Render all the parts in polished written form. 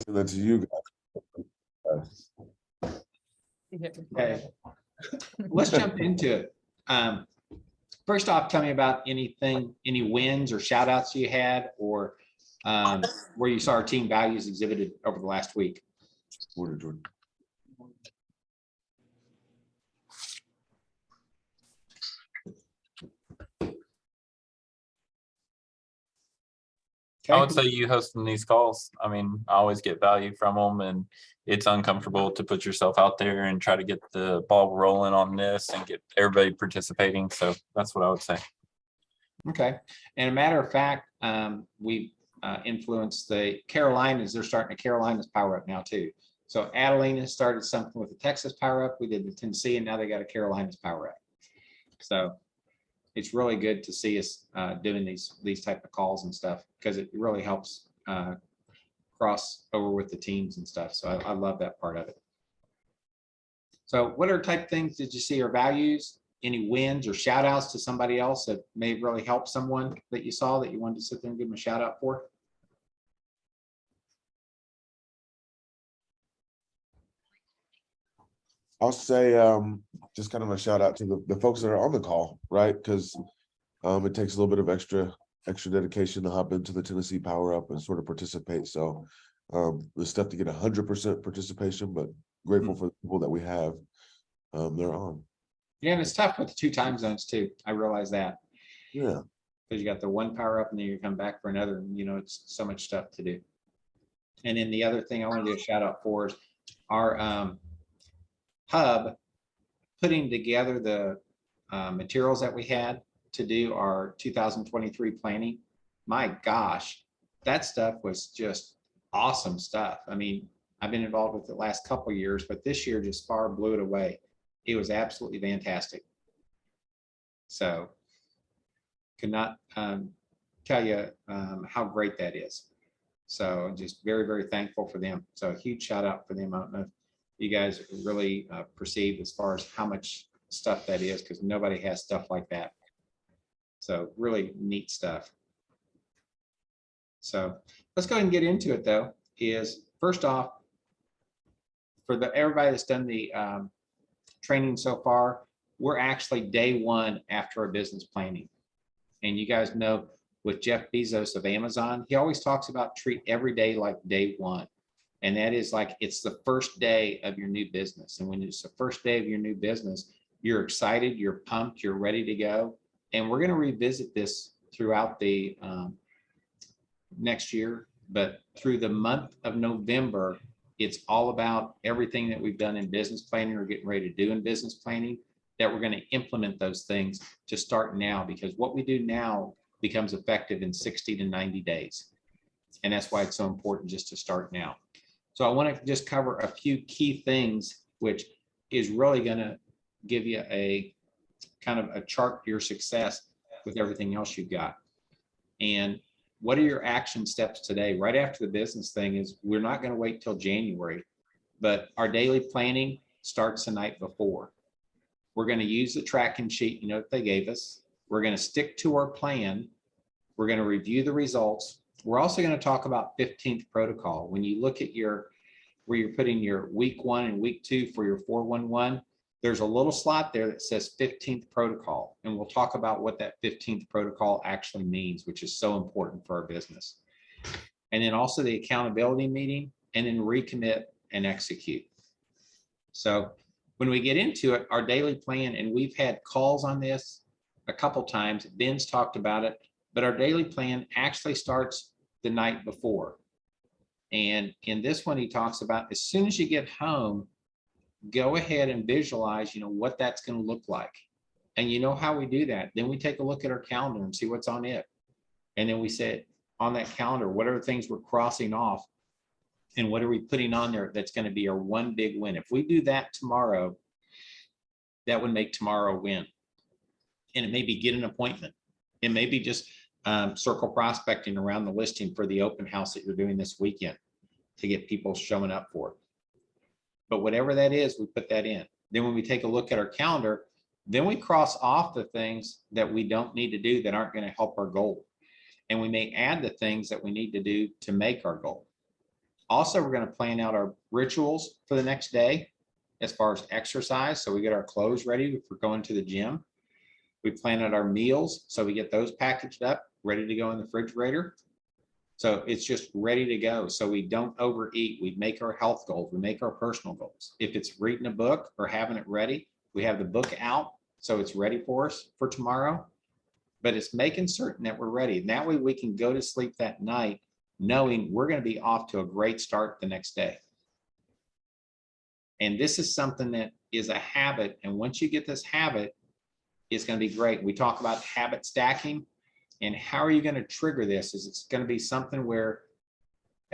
that to you guys. Okay, let's jump into it. First off, tell me about any wins or shout outs you had, or where you saw our team values exhibited over the last week. Jordan. I would say you hosting these calls. I mean, I always get value from them, and it's uncomfortable to put yourself out there and try to get the ball rolling on this and get everybody participating. So that's what I would say. Okay. And a matter of fact, we influenced the Carolinas. They're starting a Carolinas Power Up now too. So Abilene has started something with the Texas Power Up. We did the Tennessee, and now they got a Carolinas Power Up. So it's really good to see us doing these type of calls and stuff, because it really helps cross over with the teams and stuff. So I love that part of it. So what are type of things did you see or values? Any wins or shout outs to somebody else that may really help someone that you saw that you wanted to sit there and give them a shout out for? I'll say just kind of a shout out to the folks that are on the call, right? Because it takes a little bit of extra dedication to hop into the Tennessee Power Up and sort of participate. So it's tough to get 100% participation, but grateful for the people that we have. They're on. Yeah, and it's tough with the 2 time zones too. I realize that. Yeah. Because you got the one Power Up and then you come back for another, and you know, it's so much stuff to do. And then the other thing I want to do a shout out for is our hub putting together the materials that we had to do our 2023 planning. My gosh, that stuff was just awesome stuff. I mean, I've been involved with it the last couple of years, but this year just far blew it away. It was absolutely fantastic. So could not tell you how great that is. So just very, very thankful for them. So a huge shout out for them. I don't know if you guys really perceive as far as how much stuff that is, because nobody has stuff like that. So really neat stuff. So let's go ahead and get into it though. Is first off, for everybody that's done the training so far, we're actually day 1 after our business planning. And you guys know with Jeff Bezos of Amazon, he always talks about treat every day like day 1. And that is like, it's the first day of your new business. And when it's the first day of your new business, you're excited, you're pumped, you're ready to go. And we're going to revisit this throughout the next year, but through the month of November, it's all about everything that we've done in business planning or getting ready to do in business planning, that we're going to implement those things to start now, because what we do now becomes effective in 60 to 90 days. And that's why it's so important just to start now. So I want to just cover a few key things, which is really going to give you a kind of a chart to your success with everything else you've got. And what are your action steps today? Right after the business thing is, we're not going to wait till January, but our daily planning starts the night before. We're going to use the tracking sheet, you know, that they gave us. We're going to stick to our plan. We're going to review the results. We're also going to talk about 15th protocol. When you look at where you're putting your week 1 and week 2 for your 411, there's a little slot there that says 15th protocol. And we'll talk about what that 15th protocol actually means, which is so important for our business. And then also the accountability meeting, and then recommit and execute. So when we get into it, our daily plan, and we've had calls on this a couple times, Ben's talked about it, but our daily plan actually starts the night before. And in this one, he talks about, as soon as you get home, go ahead and visualize, you know, what that's going to look like. And you know how we do that. Then we take a look at our calendar and see what's on it. And then we say on that calendar, what are the things we're crossing off, and what are we putting on there that's going to be our one big win. If we do that tomorrow, that would make tomorrow a win. And it may be get an appointment. It may be just circle prospecting around the listing for the open house that you're doing this weekend to get people showing up for it. But whatever that is, we put that in. Then when we take a look at our calendar, then we cross off the things that we don't need to do that aren't going to help our goal. And we may add the things that we need to do to make our goal. Also, we're going to plan out our rituals for the next day as far as exercise. So we get our clothes ready for going to the gym. We plan out our meals. So we get those packaged up, ready to go in the refrigerator. So it's just ready to go. So we don't overeat. We make our health goals. We make our personal goals. If it's reading a book or having it ready, we have the book out. So it's ready for us for tomorrow. But it's making certain that we're ready. And that way we can go to sleep that night knowing we're going to be off to a great start the next day. And this is something that is a habit. And once you get this habit, it's going to be great. We talk about habit stacking. And how are you going to trigger this? Is it's going to be something where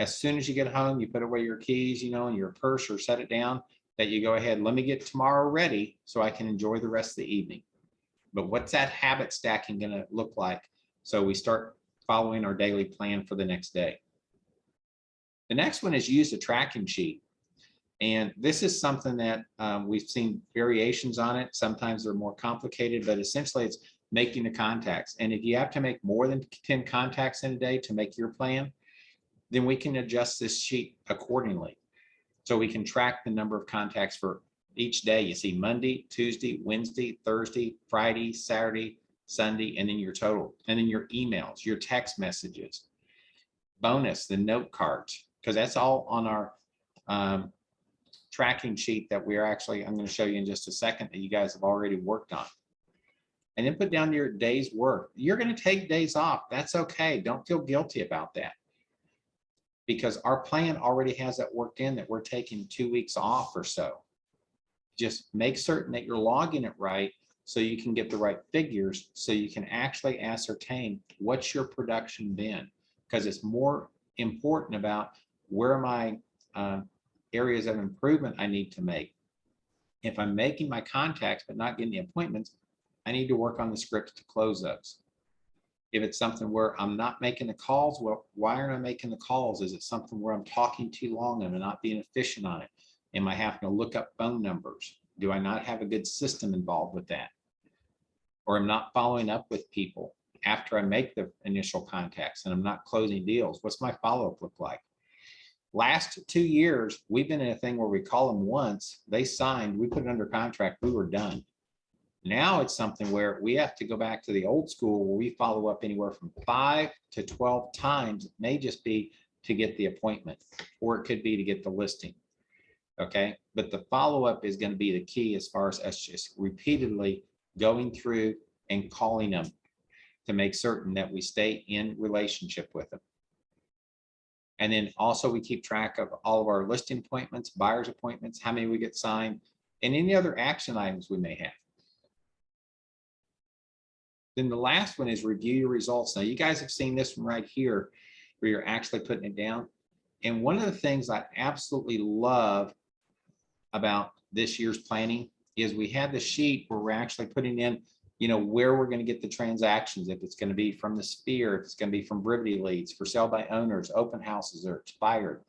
as soon as you get home, you put away your keys, in your purse or set it down, that you go ahead, let me get tomorrow ready so I can enjoy the rest of the evening. But what's that habit stacking going to look like? So we start following our daily plan for the next day. The next one is use a tracking sheet. And this is something that we've seen variations on it. Sometimes they're more complicated, but essentially it's making the contacts. And if you have to make more than 10 contacts in a day to make your plan, then we can adjust this sheet accordingly. So we can track the number of contacts for each day. You see Monday, Tuesday, Wednesday, Thursday, Friday, Saturday, Sunday, and then your total, and then your emails, your text messages, bonus, the note cards, because that's all on our tracking sheet that we're actually, I'm going to show you in just a second, that you guys have already worked on. And then put down your day's work. You're going to take days off. That's okay. Don't feel guilty about that, because our plan already has that worked in, that we're taking 2 weeks off or so. Just make certain that you're logging it right so you can get the right figures, so you can actually ascertain what's your production been, because it's more important about where my areas of improvement I need to make. If I'm making my contacts but not getting the appointments, I need to work on the scripts to close those. If it's something where I'm not making the calls, well, why aren't I making the calls? Is it something where I'm talking too long and I'm not being efficient on it? Am I having to look up phone numbers? Do I not have a good system involved with that? Or I'm not following up with people after I make the initial contacts and I'm not closing deals? What's my follow-up look like? Last 2 years, we've been in a thing where we call them once, they signed, we put it under contract, we were done. Now it's something where we have to go back to the old school where we follow up anywhere from 5 to 12 times. It may just be to get the appointment, or it could be to get the listing. Okay, but the follow-up is going to be the key as far as us just repeatedly going through and calling them to make certain that we stay in relationship with them. And then also we keep track of all of our listing appointments, buyers appointments, how many we get signed, and any other action items we may have. Then the last one is review your results. Now you guys have seen this one right here where you're actually putting it down. And one of the things I absolutely love about this year's planning is we have the sheet where we're actually putting in, where we're going to get the transactions. If it's going to be from the Sphere, if it's going to be from Brivity leads, for sale by owners, open houses, or expired.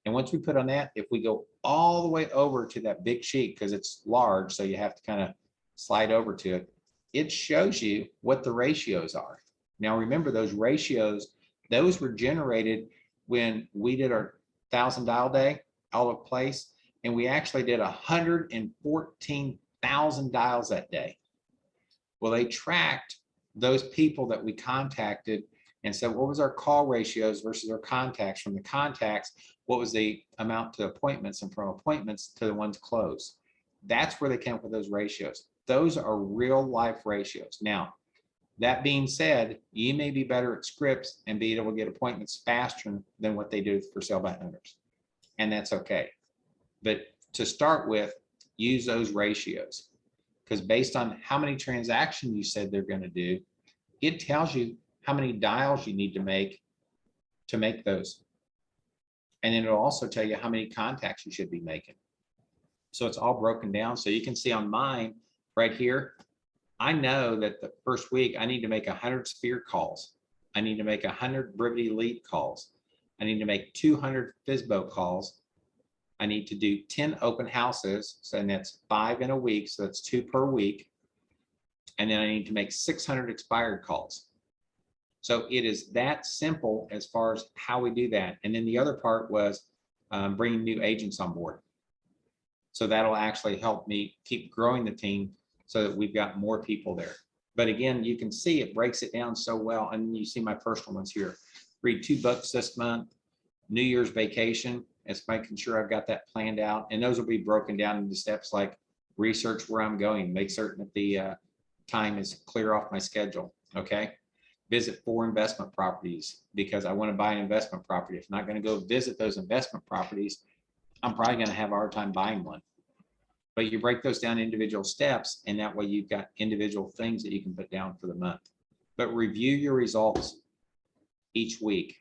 And once we put on that, if we go all the way over to that big sheet, because it's large, so you have to kind of slide over to it, it shows you what the ratios are. Now, remember those ratios, those were generated when we did our 1,000 dial day all over place, and we actually did 114,000 dials that day. Well, they tracked those people that we contacted and said, what was our call ratios versus our contacts? From the contacts, what was the amount to appointments, and from appointments to the ones closed? That's where they came up with those ratios. Those are real life ratios. Now, that being said, you may be better at scripts and be able to get appointments faster than what they do for sale by owners. And that's okay. But to start with, use those ratios, because based on how many transactions you said they're going to do, it tells you how many dials you need to make those. And then it'll also tell you how many contacts you should be making. So it's all broken down. So you can see on mine right here, I know that the first week I need to make 100 Sphere calls. I need to make 100 Brivity lead calls. I need to make 200 FSBO calls. I need to do 10 open houses. So and that's 5 in a week. So that's 2 per week. And then I need to make 600 expired calls. So it is that simple as far as how we do that. And then the other part was bringing new agents on board. So that'll actually help me keep growing the team so that we've got more people there. But again, you can see it breaks it down so well. And you see my personal ones here. Read 2 books this month, New Year's vacation. It's making sure I've got that planned out. And those will be broken down into steps like research where I'm going, make certain that the time is clear off my schedule. Okay. Visit 4 investment properties because I want to buy an investment property. If I'm not going to go visit those investment properties, I'm probably going to have a hard time buying one. But you break those down individual steps, and that way you've got individual things that you can put down for the month. But review your results each week.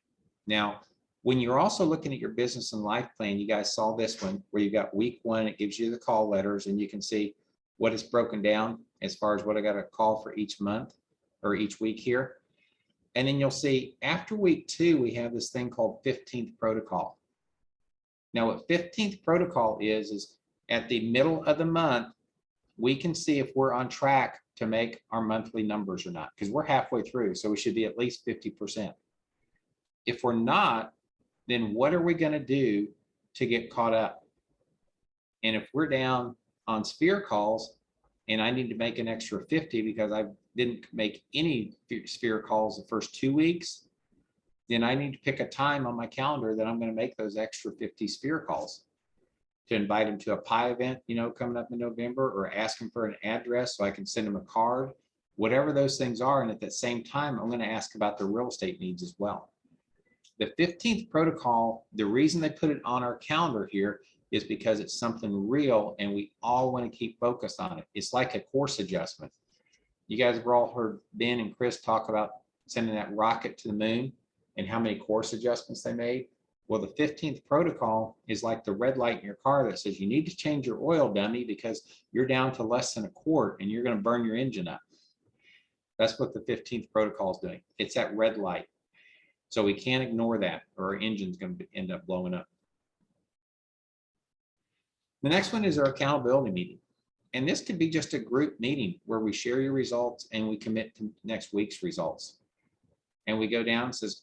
Now, when you're also looking at your business and life plan, you guys saw this one where you got week 1, it gives you the call letters, and you can see what is broken down as far as what I got to call for each month or each week here. And then you'll see after week 2, we have this thing called 15th protocol. Now what 15th protocol is at the middle of the month, we can see if we're on track to make our monthly numbers or not, because we're halfway through. So we should be at least 50%. If we're not, then what are we going to do to get caught up? And if we're down on sphere calls and I need to make an extra 50 because I didn't make any sphere calls the first 2 weeks, then I need to pick a time on my calendar that I'm going to make those extra 50 sphere calls to invite them to a pie event, you know, coming up in November, or ask them for an address so I can send them a card, whatever those things are. And at the same time, I'm going to ask about their real estate needs as well. The 15th protocol, the reason they put it on our calendar here is because it's something real and we all want to keep focused on it. It's like a course adjustment. You guys have all heard Ben and Chris talk about sending that rocket to the moon and how many course adjustments they made. Well, the 15th protocol is like the red light in your car that says you need to change your oil, dummy, because you're down to less than a quart and you're going to burn your engine up. That's what the 15th protocol is doing. It's that red light. So we can't ignore that or our engine's going to end up blowing up. The next one is our accountability meeting. And this could be just a group meeting where we share your results and we commit to next week's results. And we go down, says,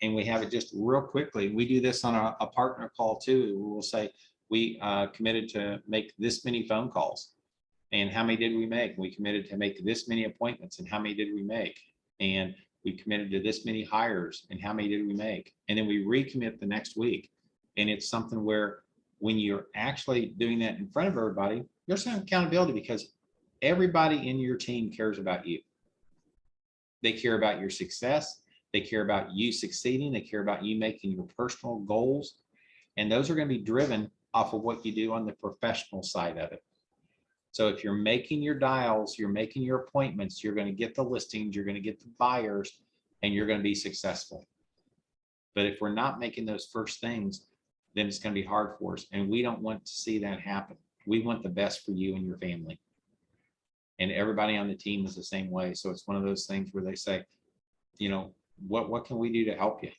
and we have it just real quickly. We do this on a partner call too. We'll say we committed to make this many phone calls. And how many did we make? We committed to make this many appointments, and how many did we make? And we committed to this many hires, and how many did we make? And then we recommit the next week. And it's something where when you're actually doing that in front of everybody, there's some accountability because everybody in your team cares about you. They care about your success. They care about you succeeding. They care about you making your personal goals. And those are going to be driven off of what you do on the professional side of it. So if you're making your dials, you're making your appointments, you're going to get the listings, you're going to get the buyers, and you're going to be successful. But if we're not making those first things, then it's going to be hard for us. And we don't want to see that happen. We want the best for you and your family. And everybody on the team is the same way. So it's one of those things where they say, you know, what can we do to help you?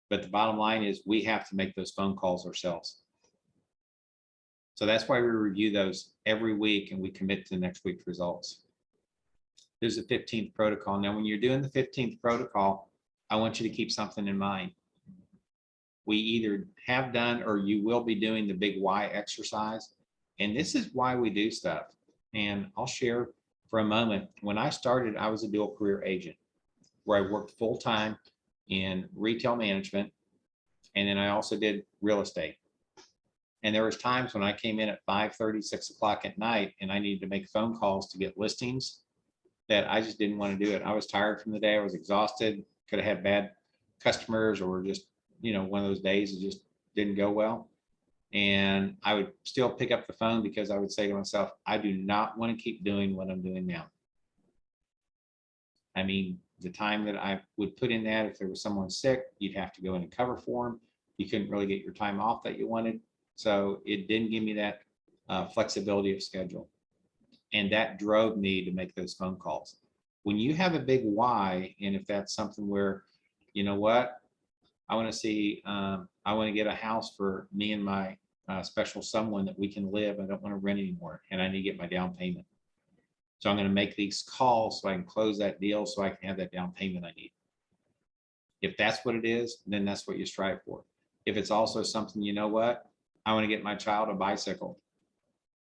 But the bottom line is we have to make those phone calls ourselves. So that's why we review those every week and we commit to the next week's results. There's a 15th protocol. Now, when you're doing the 15th protocol, I want you to keep something in mind. We either have done or you will be doing the big why exercise. And this is why we do stuff. And I'll share for a moment. When I started, I was a dual career agent where I worked full-time in retail management. And then I also did real estate. And there was times when I came in at 5:30, 6 o'clock at night, and I needed to make phone calls to get listings that I just didn't want to do it. I was tired from the day. I was exhausted, could have had bad customers or just, you know, one of those days it just didn't go well. And I would still pick up the phone because I would say to myself, I do not want to keep doing what I'm doing now. I mean, the time that I would put in that, if there was someone sick, you'd have to go in and cover for them. You couldn't really get your time off that you wanted. So it didn't give me that flexibility of schedule. And that drove me to make those phone calls. When you have a big why, and if that's something where, you know what, I want to see, I want to get a house for me and my special someone that we can live. I don't want to rent anymore, and I need to get my down payment. So I'm going to make these calls so I can close that deal so I can have that down payment I need. If that's what it is, then that's what you strive for. If it's also something, you know what, I want to get my child a bicycle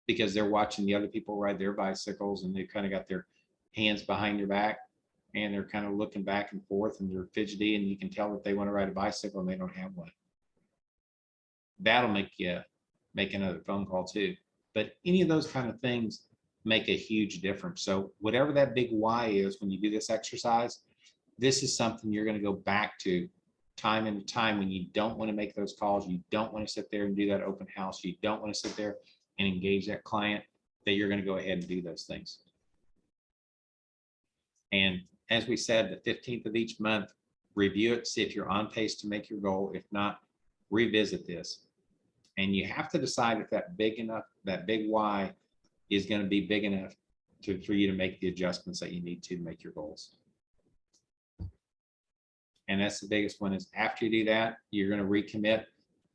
because they're watching the other people ride their bicycles and they've kind of got their hands behind their back and they're kind of looking back and forth and they're fidgety and you can tell that they want to ride a bicycle and they don't have one. That'll make you make another phone call too. But any of those kind of things make a huge difference. So whatever that big why is when you do this exercise, this is something you're going to go back to time and time when you don't want to make those calls. You don't want to sit there and do that open house. You don't want to sit there and engage that client, that you're going to go ahead and do those things. And as we said, the 15th of each month, review it, see if you're on pace to make your goal. If not, revisit this. And you have to decide if that big enough, that big why is going to be big enough for you to make the adjustments that you need to make your goals. And that's the biggest one, is after you do that, you're going to recommit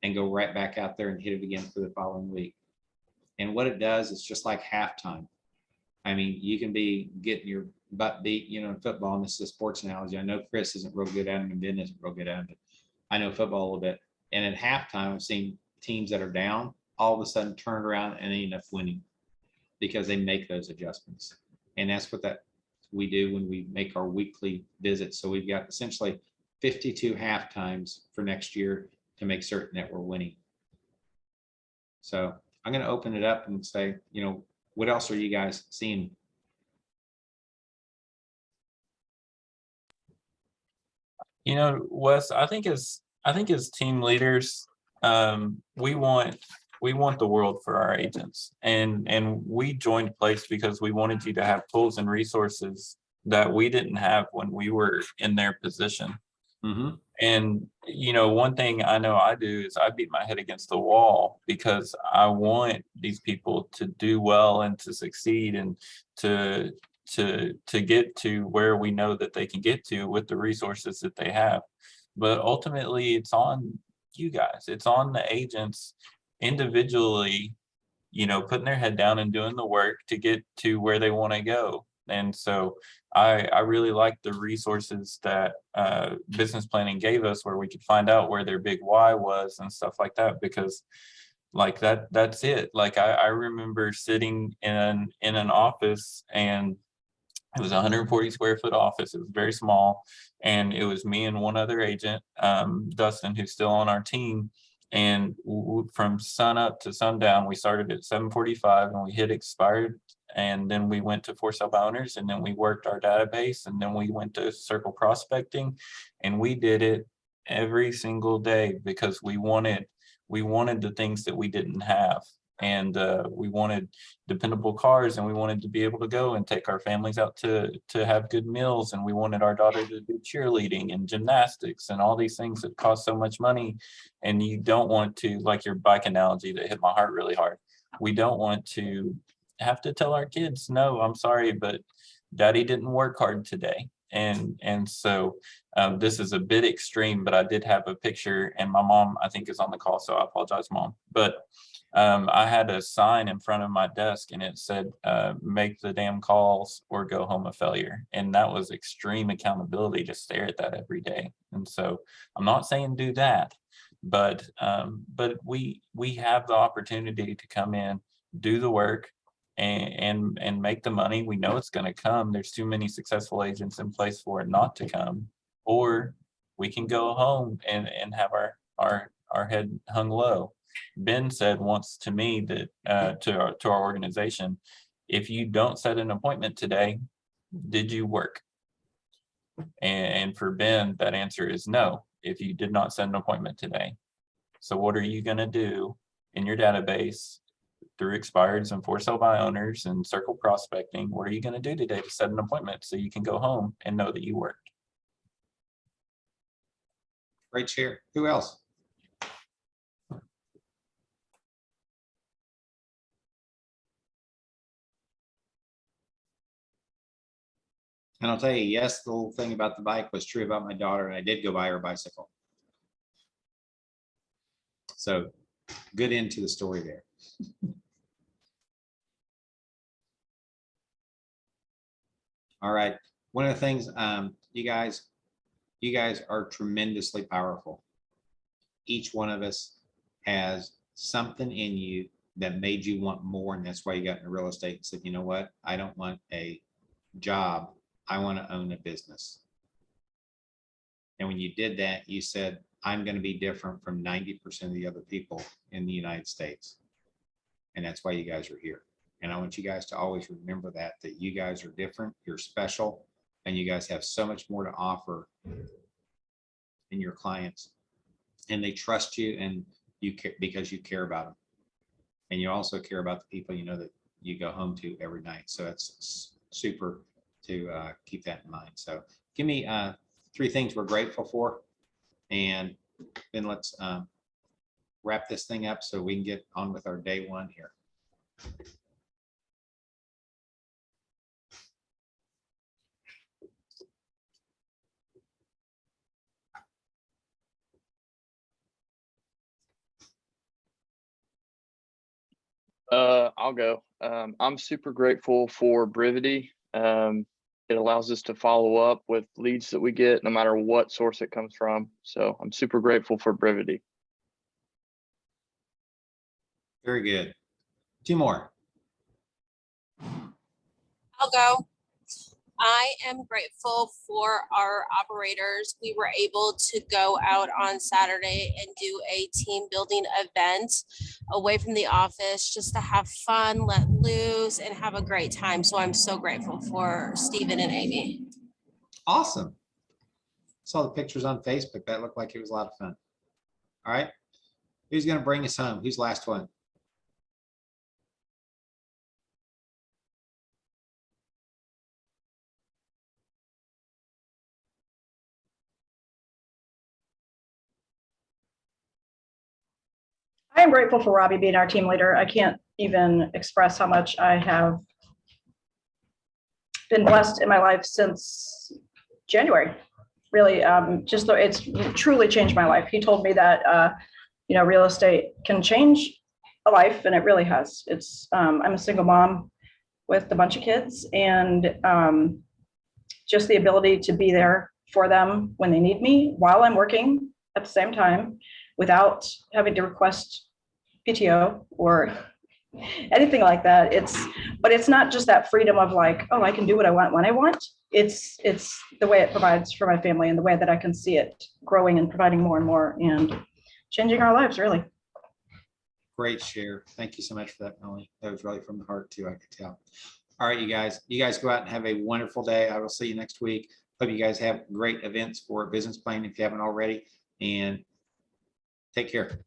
and go right back out there and hit it again for the following week. And what it does, it's just like halftime. I mean, you can be getting your butt beat, you know, in football, and this is a sports analogy. I know Chris isn't real good at it and Ben isn't real good at it, but I know football a little bit. And at halftime, I've seen teams that are down all of a sudden turn around and they end up winning because they make those adjustments. And that's what we do when we make our weekly visits. So we've got essentially 52 half times for next year to make certain that we're winning. So I'm going to open it up and say, you know, what else are you guys seeing? You know, Wes, I think as team leaders, we want the world for our agents, and we joined Place because we wanted you to have tools and resources that we didn't have when we were in their position. Mm-hmm. And, you know, one thing I know I do is I beat my head against the wall because I want these people to do well and to succeed and to get to where we know that they can get to with the resources that they have. But ultimately, it's on you guys. It's on the agents individually, you know, putting their head down and doing the work to get to where they want to go. And so I really like the resources that business planning gave us, where we could find out where their big why was and stuff like that, because like that's it. Like I remember sitting in an office, and it was a 140 square foot office. It was very small. And it was me and one other agent, Dustin, who's still on our team. And from sun up to sundown, we started at 7:45 and we hit expired. And then we went to for sale by owners, and then we worked our database, and then we went to circle prospecting, and we did it every single day because we wanted the things that we didn't have. And we wanted dependable cars, and we wanted to be able to go and take our families out to have good meals, and we wanted our daughter to do cheerleading and gymnastics and all these things that cost so much money. And you don't want to, like your bike analogy that hit my heart really hard, we don't want to have to tell our kids, no, I'm sorry, but daddy didn't work hard today. And so this is a bit extreme, but I did have a picture, and my mom, I think, is on the call, so I apologize, Mom. But I had a sign in front of my desk, and it said, make the damn calls or go home a failure. And that was extreme accountability to stare at that every day. And so I'm not saying do that, but we have the opportunity to come in, do the work, and make the money. We know it's going to come. There's too many successful agents in place for it not to come. Or we can go home and have our head hung low. Ben said once to me that to our organization, if you don't set an appointment today, did you work? And for Ben, that answer is no, if you did not set an appointment today. So what are you going to do in your database through expireds and for sale by owners and circle prospecting? What are you going to do today to set an appointment so you can go home and know that you worked? Great share. Who else? And I'll tell you, yes, the little thing about the bike was true about my daughter, and I did go buy her a bicycle. So good end to the story there. All right. One of the things, you guys are tremendously powerful. Each one of us has something in you that made you want more. And that's why you got into real estate and said, you know what? I don't want a job. I want to own a business. And when you did that, you said, I'm going to be different from 90% of the other people in the United States. And that's why you guys are here. And I want you guys to always remember that you guys are different, you're special, and you guys have so much more to offer in your clients. And they trust you, and you care because you care about them. And you also care about the people you know that you go home to every night. So it's super to keep that in mind. So give me 3 things we're grateful for, and then let's wrap this thing up so we can get on with our day 1 here. I'll go. I'm super grateful for Brevity. It allows us to follow up with leads that we get, no matter what source it comes from. So I'm super grateful for Brevity. Very good. 2 more. I'll go. I am grateful for our operators. We were able to go out on Saturday and do a team building event away from the office, just to have fun, let loose, and have a great time. So I'm so grateful for Stephen and Amy. Awesome. Saw the pictures on Facebook. That looked like it was a lot of fun. All right. Who's going to bring us home? Who's last one? I am grateful for Robbie being our team leader. I can't even express how much I have been blessed in my life since January. Really, it's truly changed my life. He told me that, real estate can change a life, and it really has. I'm a single mom with a bunch of kids, and just the ability to be there for them when they need me while I'm working at the same time, without having to request PTO or anything like that. But it's not just that freedom of like, oh, I can do what I want when I want. It's the way it provides for my family, and the way that I can see it growing and providing more and more and changing our lives, really. Great share. Thank you so much for that, Melanie. That was really from the heart too, I could tell. All right, you guys go out and have a wonderful day. I will see you next week. Hope you guys have great events for business planning if you haven't already, and take care.